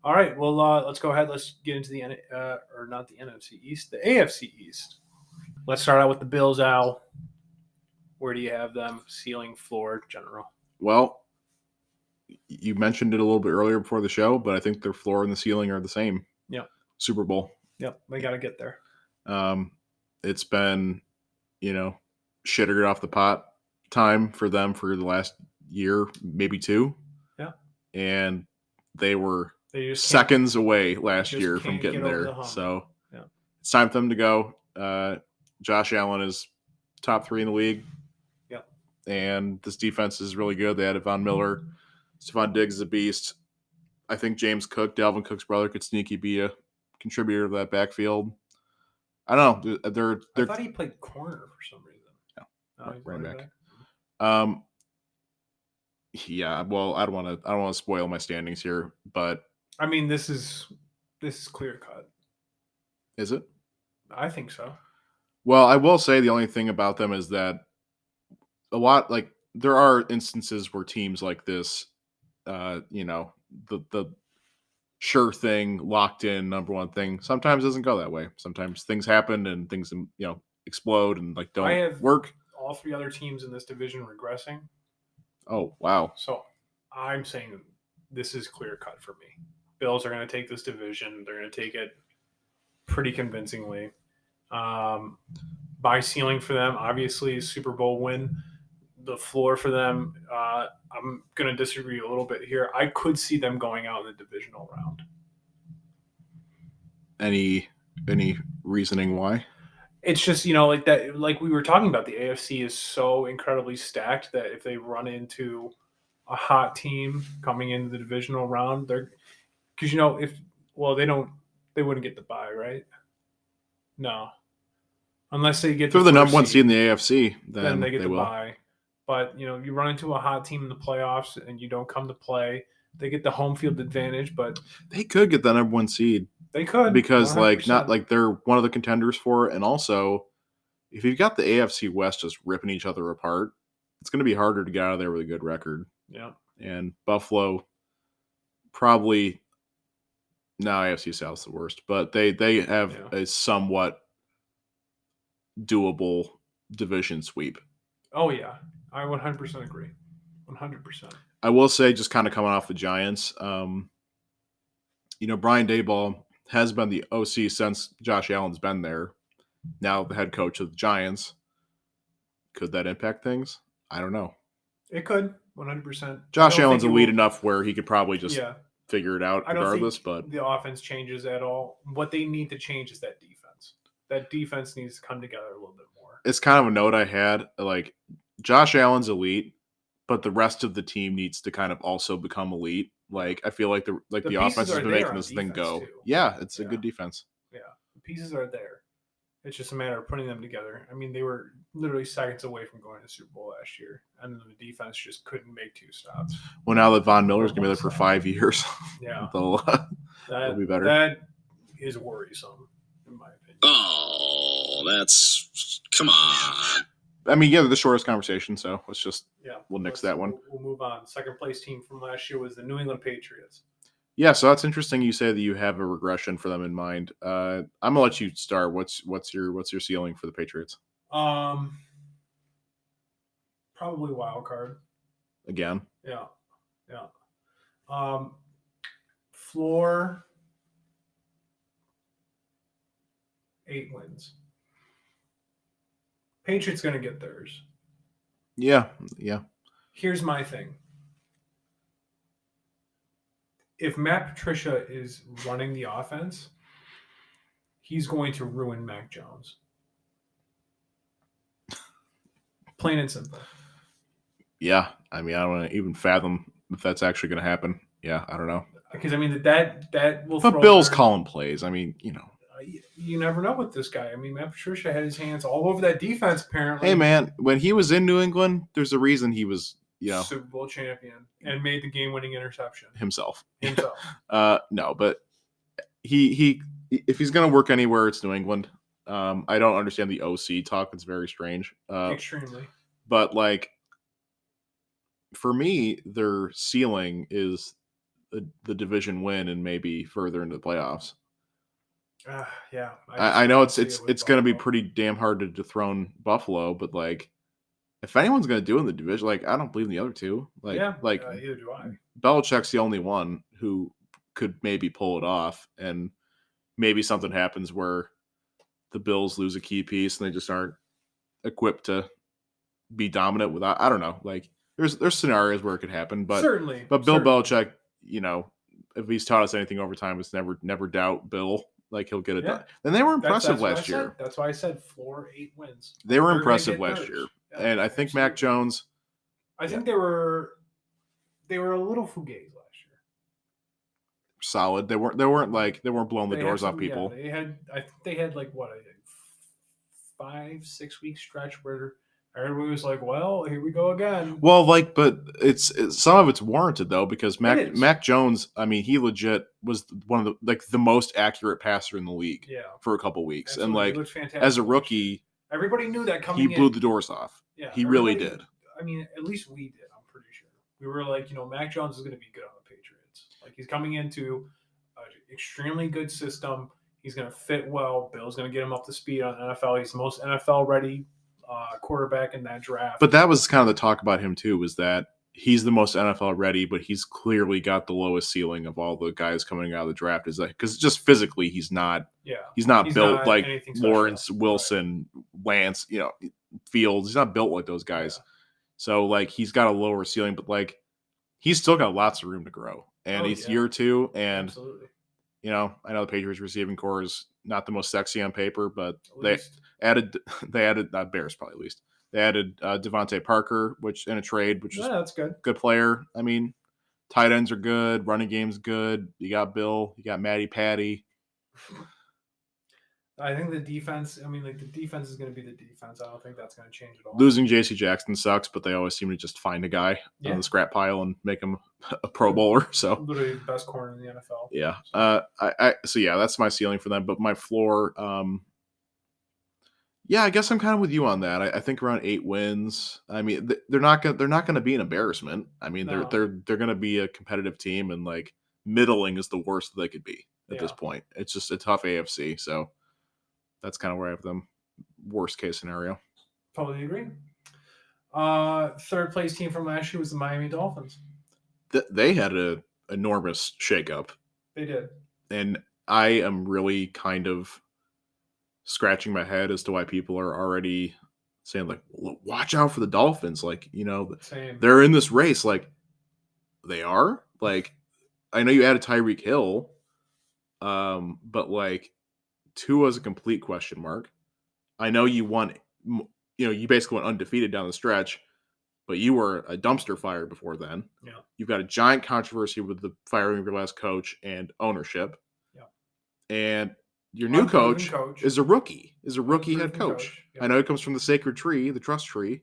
All right. Well, let's go ahead. Let's get into or not the NFC East, the AFC East. Let's start out with the Bills, Al. Where do you have them? Ceiling, floor, general? Well, you mentioned it a little bit earlier before the show, but I think their floor and the ceiling are the same. Yep. Super Bowl. Yep. They got to get there. It's been, shitter off the pot time for them for the last year, maybe two. Yeah. And they were seconds away last year from getting there. So it's time for them to go. Josh Allen is top 3 in the league. Yep. And this defense is really good. They had Von Miller. Stephon Diggs is a beast. I think James Cook, Dalvin Cook's brother, could sneaky be a contributor to that backfield. I don't know. I thought he played corner for some reason. Yeah, running back. Yeah. Well, I don't want to spoil my standings here, but I mean, this is clear cut. Is it? I think so. Well, I will say the only thing about them is that there are instances where teams like this, the sure thing, locked in number one thing, sometimes doesn't go that way. Sometimes things happen and things, explode and don't work. All 3 other teams in this division regressing. Oh, wow. So I'm saying this is clear cut for me. Bills are going to take this division. They're going to take it pretty convincingly. By ceiling for them, obviously, Super Bowl win. The floor for them, I'm going to disagree a little bit here. I could see them going out in the divisional round. Any reasoning why? It's just, like that, like we were talking about, the AFC is so incredibly stacked that if they run into a hot team coming into the divisional round, because they wouldn't get the bye, right? No. Unless they get they're the number one seed in the AFC, then they get the bye. But, you run into a hot team in the playoffs and you don't come to play. They get the home field advantage, but they could get the number one seed. They could. Because, 100%. They're one of the contenders for it. And also, if you've got the AFC West just ripping each other apart, it's going to be harder to get out of there with a good record. Yeah. And Buffalo probably – no, AFC South's the worst. But they have a somewhat doable division sweep. Oh, yeah. I 100% agree. 100%. I will say, just kind of coming off the Giants, Brian Daboll has been the OC since Josh Allen's been there. Now the head coach of the Giants. Could that impact things? I don't know. It could, 100%. Josh Allen's elite enough where he could probably just figure it out regardless. But the offense changes at all. What they need to change is that defense. That defense needs to come together a little bit more. It's kind of a note I had. Josh Allen's elite, but the rest of the team needs to kind of also become elite. I feel like the offense has been making this thing go. Too. Yeah, it's a good defense. Yeah, the pieces are there. It's just a matter of putting them together. I mean, they were literally seconds away from going to the Super Bowl last year, and the defense just couldn't make 2 stops. Well, now that Von Miller's going to be there for 5 years, they'll be better. That is worrisome, in my opinion. Oh, come on. I mean, they're the shortest conversation, so we'll nix that one. We'll move on. Second place team from last year was the New England Patriots. Yeah, so that's interesting. You say that you have a regression for them in mind. I'm gonna let you start. What's your ceiling for the Patriots? Probably wild card. Again. Yeah. Floor 8 wins. Patriots going to get theirs. Yeah. Here's my thing. If Matt Patricia is running the offense, he's going to ruin Mac Jones. Plain and simple. Yeah. I mean, I don't want to even fathom if that's actually going to happen. Yeah, I don't know. Because, I mean, that will But Bill's calling plays. I mean, You never know with this guy. I mean, Matt Patricia had his hands all over that defense, apparently. Hey, man, when he was in New England, there's a reason he was, Super Bowl champion and made the game-winning interception. Himself. No, but he if he's going to work anywhere, it's New England. I don't understand the OC talk. It's very strange. Extremely. But, for me, their ceiling is the division win and maybe further into the playoffs. Yeah, I know see it with it's going to be Buffalo. pretty damn hard to dethrone Buffalo, but like if anyone's going to do it in the division, like I don't believe in the other two. Like Either do I. Belichick's the only one who could maybe pull it off, and maybe something happens where the Bills lose a key piece and they just aren't equipped to be dominant without. I don't know. Like there's scenarios where it could happen, but Certainly. Bill Belichick, if he's taught us anything over time, it's never doubt Bill. Like he'll get it done. And they were impressive last year. That's why I said floor 8 wins. They were impressive last year, and I think Mac Jones. I think they were a little fugazi last year. Solid. They weren't blowing the doors off people. Yeah, they had like what, a 5-6 week stretch where everybody was like, "Well, here we go again." Well, but it's some of it's warranted though, because Mac Jones, I mean, he legit was one of the most accurate passer in the league for a couple weeks. Absolutely. And as a rookie, everybody knew that coming in. He blew the doors off. Yeah, he really did. I mean, at least we did, I'm pretty sure. We were like, Mac Jones is going to be good on the Patriots. Like he's coming into an extremely good system. He's going to fit well. Bill's going to get him up to speed on NFL. He's the most NFL ready quarterback in that draft. But that was kind of the talk about him too, was that he's the most NFL ready, but he's clearly got the lowest ceiling of all the guys coming out of the draft. Is that because just physically he's not built like Lawrence, Wilson, Lance, Fields. He's not built like those guys. Yeah. So like he's got a lower ceiling, but like he's still got lots of room to grow. And he's year 2, and absolutely. I know the Patriots receiving core is not the most sexy on paper, but they added Bears probably at least. They added Devontae Parker, which in a trade, which is that's good player. I mean, tight ends are good, running game's good. You got Bill, you got Matty Patty. I think the defense. I mean, the defense is going to be the defense. I don't think that's going to change at all. Losing J.C. Jackson sucks, but they always seem to just find a guy on the scrap pile and make him a Pro Bowler. So literally the best corner in the NFL. Yeah. So that's my ceiling for them. But my floor, I guess I'm kind of with you on that. I think around 8 wins. I mean, they're not going to be an embarrassment. I mean, they're going to be a competitive team, and like middling is the worst that they could be at this point. It's just a tough AFC. So that's kind of where I have them. Worst case scenario. Totally agree. Third place team from last year was the Miami Dolphins. They had an enormous shakeup. They did. And I am really kind of scratching my head as to why people are already saying, like, watch out for the Dolphins. Like, Same. They're in this race. Like, they are? Like, I know you added Tyreek Hill, but, like, Tua is a complete question mark. I know you won, you basically went undefeated down the stretch, but you were a dumpster fire before then. Yeah. You've got a giant controversy with the firing of your last coach and ownership. Yeah. And your new coach is a rookie, head coach. Yeah. I know he comes from the sacred tree, the trust tree,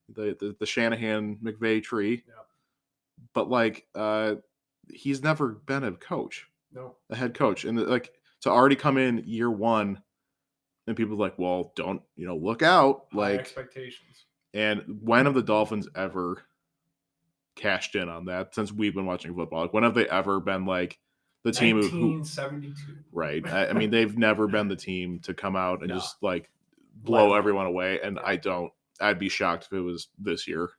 the Shanahan McVay tree. Yeah. But like, he's never been a coach. No. A head coach. And to already come in year 1 and people are like, well, don't, look out. High expectations. And when have the Dolphins ever cashed in on that since we've been watching football? Like, when have they ever been like the team 1972. Right. I mean, they've never been the team to come out and just like blow everyone away. And I'd be shocked if it was this year.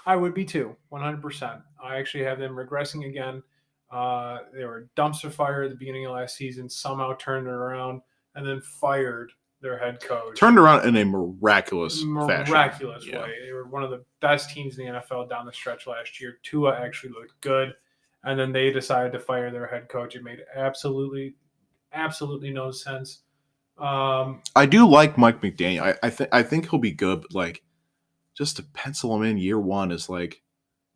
I would be too, 100%. I actually have them regressing again. They were a dumpster fire at the beginning of last season, somehow turned it around, and then fired their head coach. Turned around in a miraculous fashion. Way. They were one of the best teams in the NFL down the stretch last year. Tua actually looked good, and then they decided to fire their head coach. It made absolutely no sense. I do like Mike McDaniel. I think he'll be good, but like, just to pencil him in year 1 is like,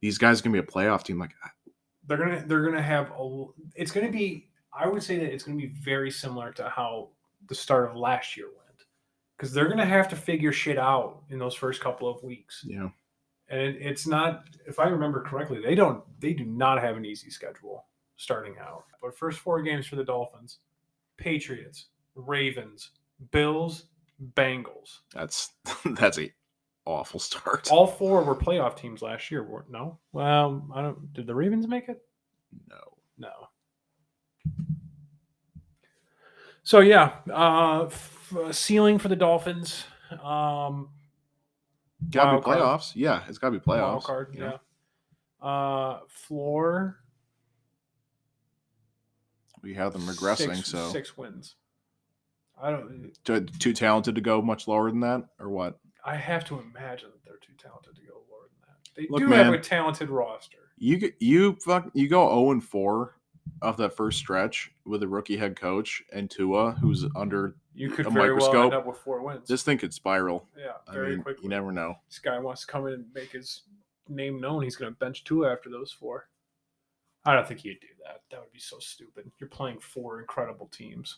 these guys are gonna be a playoff team. Like, they're gonna have it's gonna be. I would say that it's gonna be very similar to how the start of last year went, because they're gonna have to figure shit out in those first couple of weeks. Yeah, and it's not. If I remember correctly, they do not have an easy schedule starting out. But first 4 games for the Dolphins: Patriots, Ravens, Bills, Bengals. That's a awful start. All 4 were playoff teams last year. No, well, I don't. Did the Ravens make it? No. So yeah, ceiling for the Dolphins. Gotta be Wild card. playoffs. Yeah, it's gotta be playoffs. Wild card. you know? Yeah. Floor. We have them regressing, so 6 wins. I don't. too talented to go much lower than that, or what? I have to imagine that they're too talented to go lower than that. They Look, do man, have a talented roster. You go 0-4 off that first stretch with a rookie head coach and Tua, who's under You could a very well microscope. end up with 4 wins. This thing could spiral. Yeah, I very mean, quickly. you never know. This guy wants to come in and make his name known. He's going to bench Tua after those 4. I don't think he'd do that. That would be so stupid. You're playing 4 incredible teams.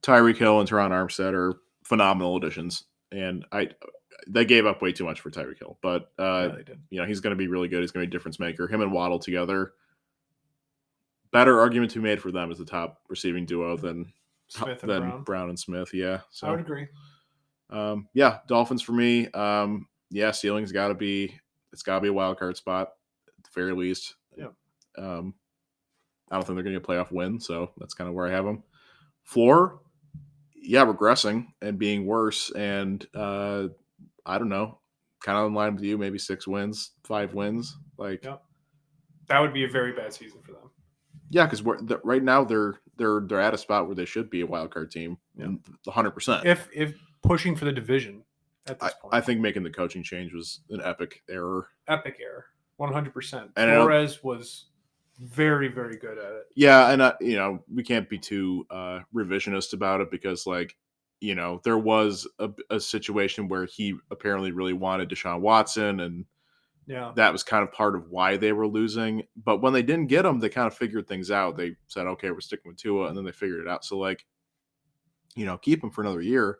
Tyreek Hill and Teron Armstead are phenomenal additions, and they gave up way too much for Tyreek Hill, but They did. he's going to be really good. He's going to be a difference maker. Him and Waddle together, better argument to be made for them as the top receiving duo than Smith and Brown and Smith. Yeah, so I would agree. Yeah, Dolphins for me. Yeah, ceiling's got to be a wild card spot at the very least. Yeah. I don't think they're going to get a playoff win, so that's kind of where I have them. Floor, yeah, regressing and being worse, and I don't know, kind of in line with you, maybe 6 wins, 5 wins, like. Yep. That would be a very bad season for them. Yeah, because right now they're at a spot where they should be a wild card team, 100%. If pushing for the division at this point, I think making the coaching change was an epic error. Epic error, 100%. And Flores was very, very good at it. Yeah, and we can't be too revisionist about it because, there was a situation where he apparently really wanted Deshaun Watson, and that was kind of part of why they were losing. But when they didn't get him, they kind of figured things out. They said, okay, we're sticking with Tua, and then they figured it out. So, keep him for another year.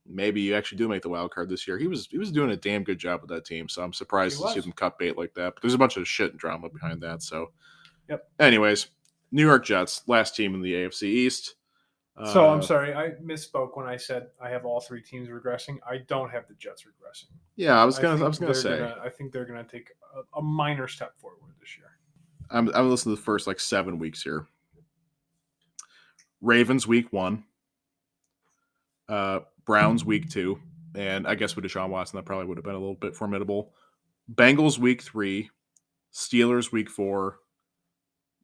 Maybe you actually do make the wild card this year. He was doing a damn good job with that team, so I'm surprised to see them cut bait like that. But there's a bunch of shit and drama behind that. So, yep. Anyways, New York Jets, last team in the AFC East. So I'm sorry, I misspoke when I said I have all 3 teams regressing. I don't have the Jets regressing. Yeah, I was gonna say. I think they're gonna take a minor step forward this year. I'm listening to the first 7 weeks here. Ravens week 1. Browns week 2, and I guess with Deshaun Watson, that probably would have been a little bit formidable. Bengals week 3, Steelers week 4,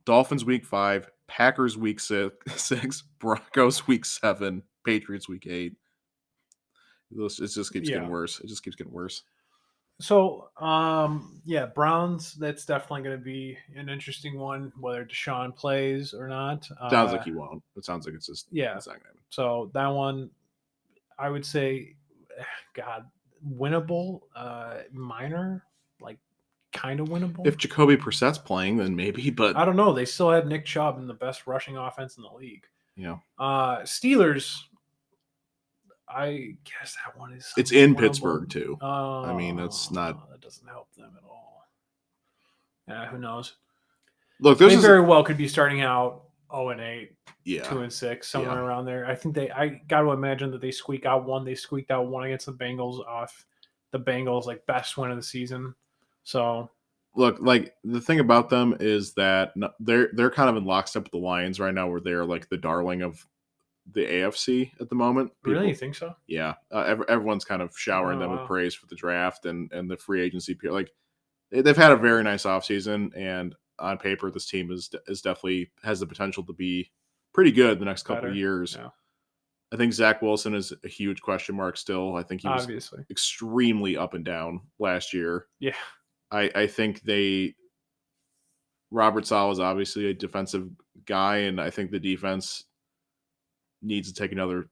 Dolphins week 5, Packers week 6, Broncos week 7, Patriots week 8. It just keeps getting worse. It just keeps getting worse. So, Browns, that's definitely going to be an interesting one, whether Deshaun plays or not. Sounds like he won't. It sounds like it's just it's not going to happen. So that one, I would say, winnable, minor, kind of winnable. If Jacoby Brissett's playing, then maybe, but I don't know. They still have Nick Chubb in the best rushing offense in the league. Yeah. Steelers, I guess that one is. It's in winnable. Pittsburgh too. I mean, that's not. That doesn't help them at all. Yeah, who knows? Look, they very well could be starting out 0-8, yeah, 2-6, somewhere around there. I think I got to imagine that they squeak out one. They squeaked out one against the Bengals off the Bengals best win of the season. So, look, the thing about them is that they're kind of in lockstep with the Lions right now, where they're the darling of the AFC at the moment. Really, you think so? Yeah, everyone's kind of showering them with praise for the draft and the free agency period. They've had a very nice offseason, and on paper, this team is definitely has the potential to be pretty good the next couple of years. Yeah. I think Zach Wilson is a huge question mark still. I think he was obviously extremely up and down last year. Yeah. I think Robert Saleh is obviously a defensive guy, and I think the defense needs to take another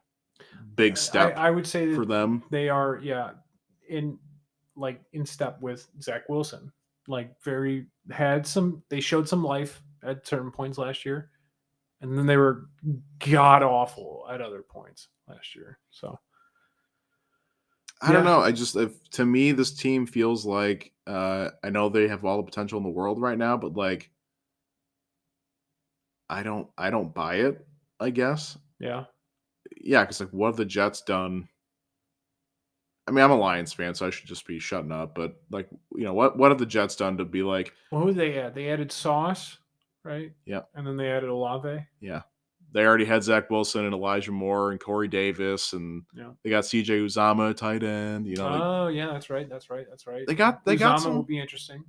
big step. I would say for them, they are in step with Zach Wilson. They showed some life at certain points last year, and then they were god awful at other points last year. So I don't know. To me, this team feels like I know they have all the potential in the world right now, but I don't buy it. I guess. Yeah. Yeah, because what have the Jets done I mean, I'm a Lions fan, so I should just be shutting up. But like, what have the Jets done to be like? Well, who did they add? They added Sauce, right? Yeah. And then they added Olave. Yeah. They already had Zach Wilson and Elijah Moore and Corey Davis, and they got CJ Uzama, tight end. Oh yeah, that's right. They got Uzama some. will be interesting.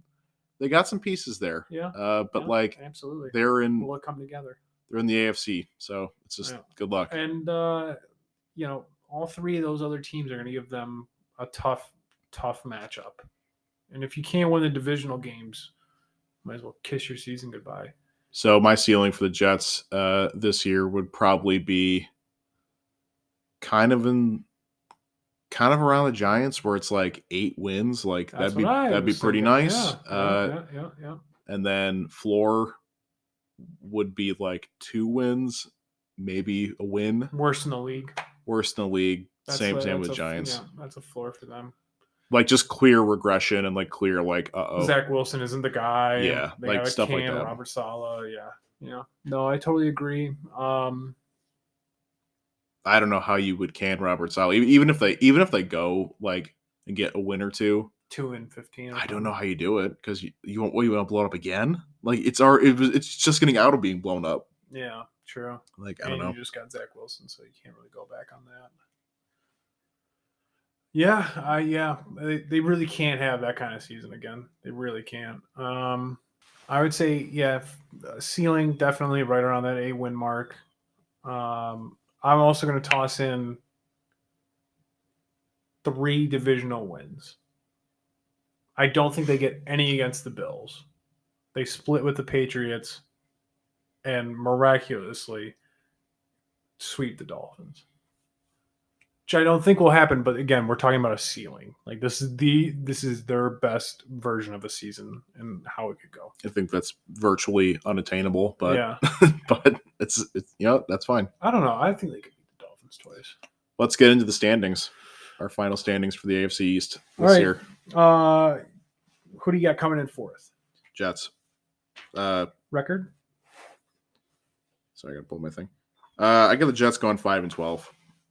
They got some pieces there. Yeah. But like, absolutely, they're in. Will it come together? They're in the AFC, so it's just good luck. And all three of those other teams are going to give them a tough matchup. And if you can't win the divisional games, might as well kiss your season goodbye. So my ceiling for the Jets this year would probably be kind of around the Giants, where it's like 8 wins. Like that'd be pretty nice. Yeah. And then floor would be like 2 wins, maybe a win. Worst in the league. Same with the Giants. Yeah, that's a floor for them. Like just clear regression and like clear like Zach Wilson isn't the guy. Yeah, like stuff like that. Robert Saleh. Yeah. No, I totally agree. I don't know how you would can Robert Saleh, even if they go like and get a win or two. 2-15. I don't know how you do it, because you want to blow it up again. Like it's just getting out of being blown up. Yeah, true. Like I don't know. You just got Zach Wilson, so you can't really go back on that. Yeah, they really can't have that kind of season again. They really can't. I would say, ceiling definitely right around that 8-win mark. I'm also going to toss in 3 divisional wins. I don't think they get any against the Bills. They split with the Patriots and miraculously sweep the Dolphins, which I don't think will happen. But again, we're talking about a ceiling. Like this is their best version of a season and how it could go. I think that's virtually unattainable, but yeah, but it's that's fine. I don't know. I think they could beat the Dolphins twice. Let's get into the standings. Our final standings for the AFC East this year. Who do you got coming in 4th? Jets. Record? Sorry, I gotta pull my thing. I got the Jets going 5-12.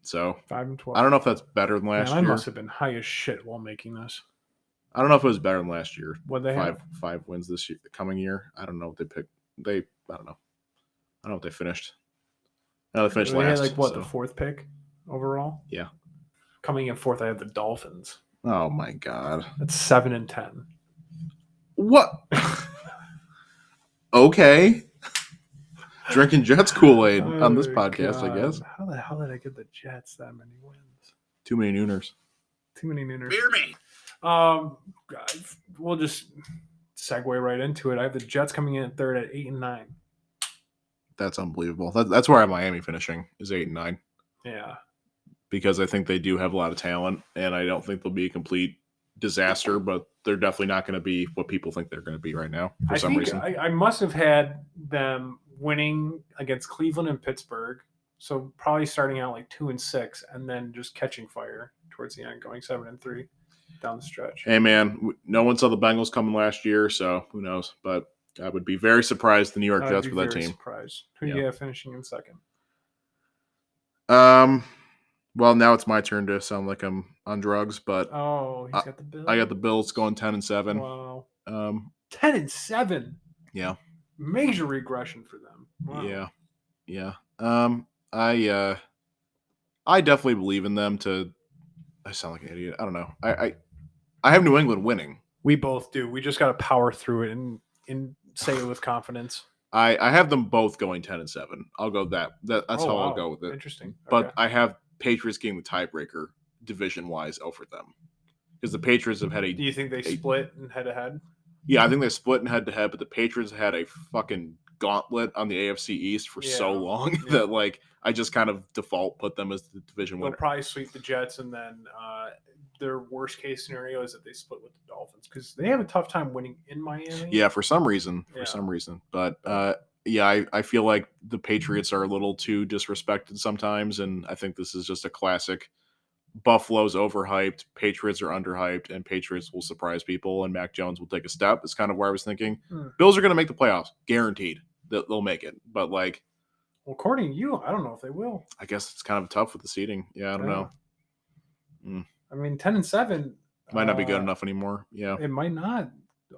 So 5-12. I don't know if that's better than last year. I must have been high as shit while making this. I don't know if it was better than last year. What they have? 5 wins this year, the coming year. I don't know what they picked. I don't know. I don't know what they finished. No, they finished last. They had the 4th pick overall? Yeah. Coming in 4th, I had the Dolphins. Oh my god. That's 7-10. What? Okay. Drinking Jets Kool-Aid on this podcast, God. I guess. How the hell did I get the Jets that many wins? Too many Nooners. Beer me. We'll just segue right into it. I have the Jets coming in at 3rd at 8-9. That's unbelievable. That's where I have Miami finishing, is 8-9. Yeah. Because I think they do have a lot of talent, and I don't think they'll be a complete disaster, but they're definitely not going to be what people think they're going to be right now for some reason. I must have had them winning against Cleveland and Pittsburgh, so probably starting out like 2-6, and then just catching fire towards the end, going 7-3 down the stretch. Hey man, no one saw the Bengals coming last year, so who knows? But I would be very surprised the New York Jets with that team. Surprised. Who do you have finishing in 2nd? Well, now it's my turn to sound like I'm on drugs, but he's got the Bills. I got the Bills going 10-7. Wow. 10-7. Yeah. Major regression for them. Wow. Yeah. I definitely believe in them to. I sound like an idiot. I don't know. I have New England winning. We both do. We just got to power through it and say it with confidence. I have them both going 10-7. I'll go that's how I'll go with it. Interesting. But I have Patriots getting the tiebreaker division-wise over them. Because the Patriots have had Do you think they split in head-to-head? Yeah, I think they split in head-to-head, but the Patriots had a fucking gauntlet on the AFC East for so long that, like, I just kind of default put them as the division winner. They'll probably sweep the Jets, and then their worst-case scenario is that they split with the Dolphins, because they have a tough time winning in Miami. Yeah, for some reason. But, I feel like the Patriots are a little too disrespected sometimes, and I think this is just a classic. Buffalo's overhyped, Patriots are underhyped, and Patriots will surprise people, and Mac Jones will take a step. It's kind of where I was thinking. Bills are going to make the playoffs, guaranteed. They'll make it, but like, well, according to you, I don't know if they will. I guess it's kind of tough with the seeding. Yeah, I don't know. I mean, 10-7 Might not be good enough anymore. Yeah. It might not.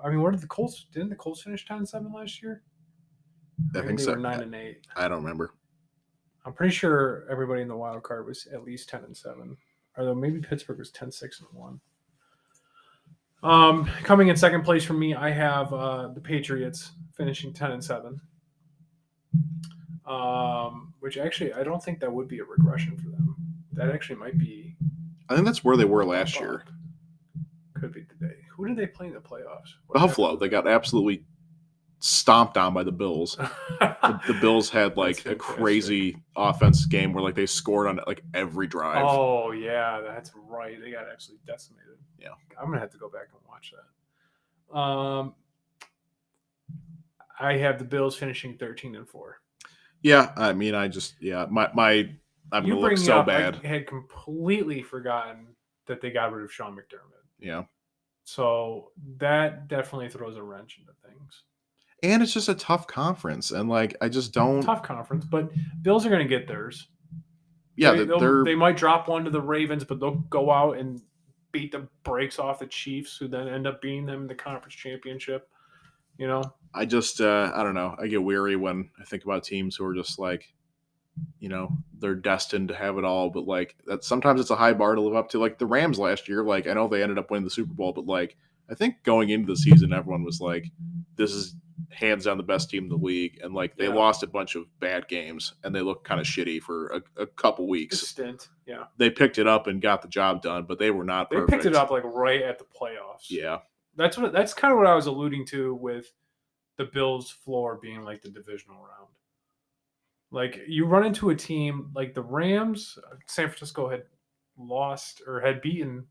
I mean, what did the Colts? Didn't the Colts finish 10-7 last year? I think they so. were 9-8. I don't remember. I'm pretty sure everybody in the wild card was at least 10-7. Although maybe Pittsburgh was 10-6-1. Coming in second place for me, I have the Patriots finishing 10-7. Which actually, I don't think that would be a regression for them. That actually might be. I think that's where they were last year. Could be today. Who did they play in the playoffs? Buffalo. They got absolutely stomped on by the Bills. The Bills had like a crazy offense game where like they scored on like every drive. Oh yeah, that's right. They got absolutely decimated. Yeah, I'm gonna have to go back and watch that. I have the Bills finishing 13-4. Yeah, I mean, I'm gonna look so bad. I had completely forgotten that they got rid of Sean McDermott. Yeah. So that definitely throws a wrench into things. And it's just a tough conference, and like I just don't tough conference, but Bills are going to get theirs. Yeah, they might drop one to the Ravens, but they'll go out and beat the brakes off the Chiefs, who then end up beating them in the conference championship. You know, I just I don't know. I get weary when I think about teams who are just like, you know, they're destined to have it all, but like that sometimes it's a high bar to live up to. Like the Rams last year, like I know they ended up winning the Super Bowl, but like I think going into the season, everyone was like, this is hands down the best team in the league, and like they lost a bunch of bad games and they looked kind of shitty for a couple weeks. A stint, yeah. They picked it up and got the job done, but they were not perfect. They picked it up like right at the playoffs. Yeah. That's kind of what I was alluding to with the Bills' floor being like the divisional round. Like you run into a team like the Rams, San Francisco had lost or had beaten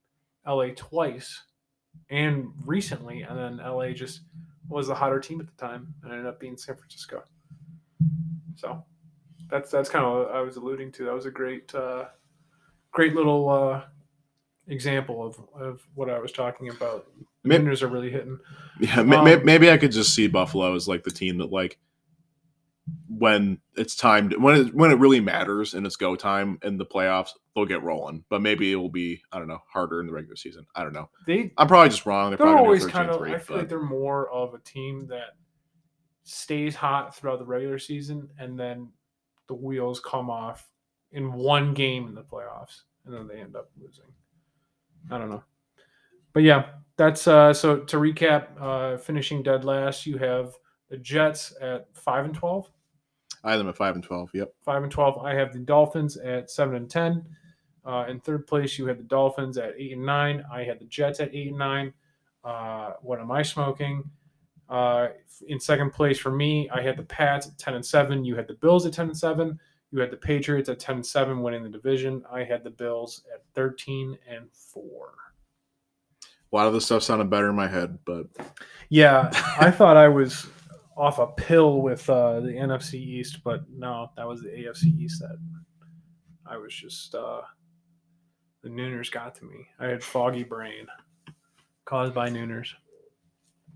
LA twice and recently, and then LA just was the hotter team at the time and ended up being San Francisco. So that's kind of what I was alluding to. That was a great little example of what I was talking about. The winners are really hitting. Yeah, maybe I could just see Buffalo as like the team that like when it's time when it really matters and it's go time in the playoffs, they'll get rolling. But maybe it will be, I don't know, harder in the regular season. I don't know. I'm probably just wrong. They're always kind of. I feel like they're more of a team that stays hot throughout the regular season, and then the wheels come off in one game in the playoffs, and then they end up losing. I don't know, but yeah, that's so. To recap, finishing dead last, you have the Jets at 5-12. I have them at 5-12. Yep, 5-12. I have the Dolphins at 7-10. In third place, you had the Dolphins at 8-9. I had the Jets at 8-9. What am I smoking? In second place for me, I had the Pats at 10-7. You had the Bills at 10-7. You had the Patriots at 10-7, winning the division. I had the Bills at 13-4. A lot of this stuff sounded better in my head, but yeah, I thought I was off a pill with the NFC East, but no, that was the AFC East that I was just the Nooners got to me. I had foggy brain caused by Nooners.